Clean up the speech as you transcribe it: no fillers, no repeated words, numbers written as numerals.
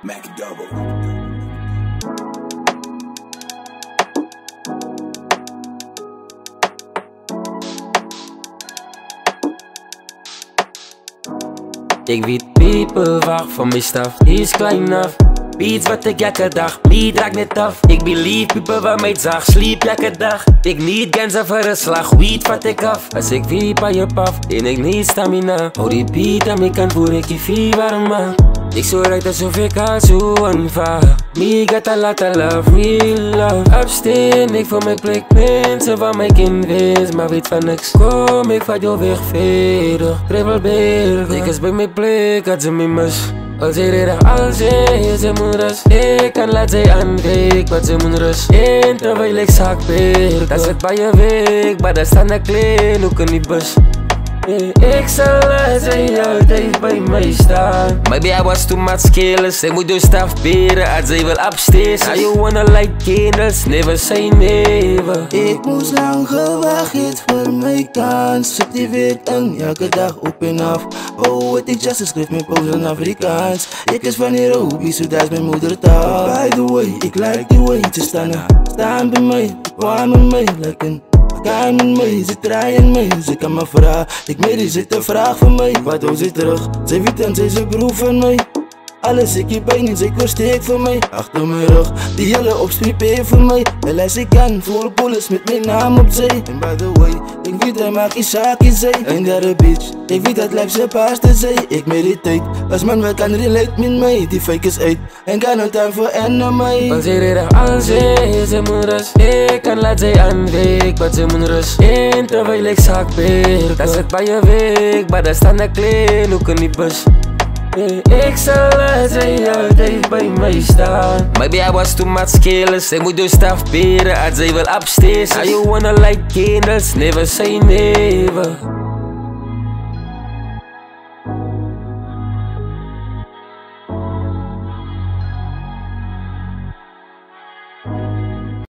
Mac Double. Ik weet people wacht van mijn staf, die is klein af. Beats wat ik elke dag, beat raak net af. Ik believe people wat mij zag, sleep elke dag. Ik niet ganzen voor een slag, weed vat ik af. Als ik wiep aan je paf, en ik niet stamina. Hou die beat aan mijn kant, voer ik je fever man. Ik zo rijd alsof ik al zo aanvaar. Me got a lot of love, real love. Absteen, ik voor mijn plek, mensen van mijn kind wees, maar weet van niks. Kom, ik vat jou weg verder, Trevelbergen. Ik is bij mijn plek, had ze me mis. Als zij reden, als ze moet rust. Ik kan laat zij aankijken, wat ze moet rust. En terwijl ik zak weer, dat zit bij je weg, maar daar staan de klein, ook in die bus. Ik zal laat zij altijd bij mij staan. Maybe I was too much careless. Ik moet door staf beren als zij wil upstairs. Now you wanna light candles, never say never. Ik moest lang gewacht, het voor mijn kans. Zit die week in, elke dag op en af. Oh, wat ik just schreef mijn post in Afrikaans. Ik is van Nairobi, zo dat is mijn moedertaal. By the way, ik like the way ze staan bij mij, kwam met mij, lekker. Gaan met mij, ze draaien mij, ze kan me vragen. Ik meer is het een vraag van mij. Wat doen ze terug? Ze weet en ze is een broer van mij. Alles ik je bijna, ze steek voor mij. Achter mijn rug, die hele opstrippen voor mij. En als ik kan, voor police met mijn naam op zee. En by the way, ik weet dat maak je zaakje zee. En daar een bitch, ik weet dat lijf zijn paas te zee. Ik meditate, als man wat kan relate met mij. Die fake is uit, en kan no time voor enemy. Als zij reden, als ze moet rust. Ik kan laat zij aankijken, wat ze moet rust. En terwijl ik zak weer, dat zit bij je weg, maar daar staan de klein, ook in die bus. Ik zal laat zij altijd bij mij staan. Maybe I was too much careless. Ik moet door staf beren als zij wil upstairs. Now you wanna light candles, never say never.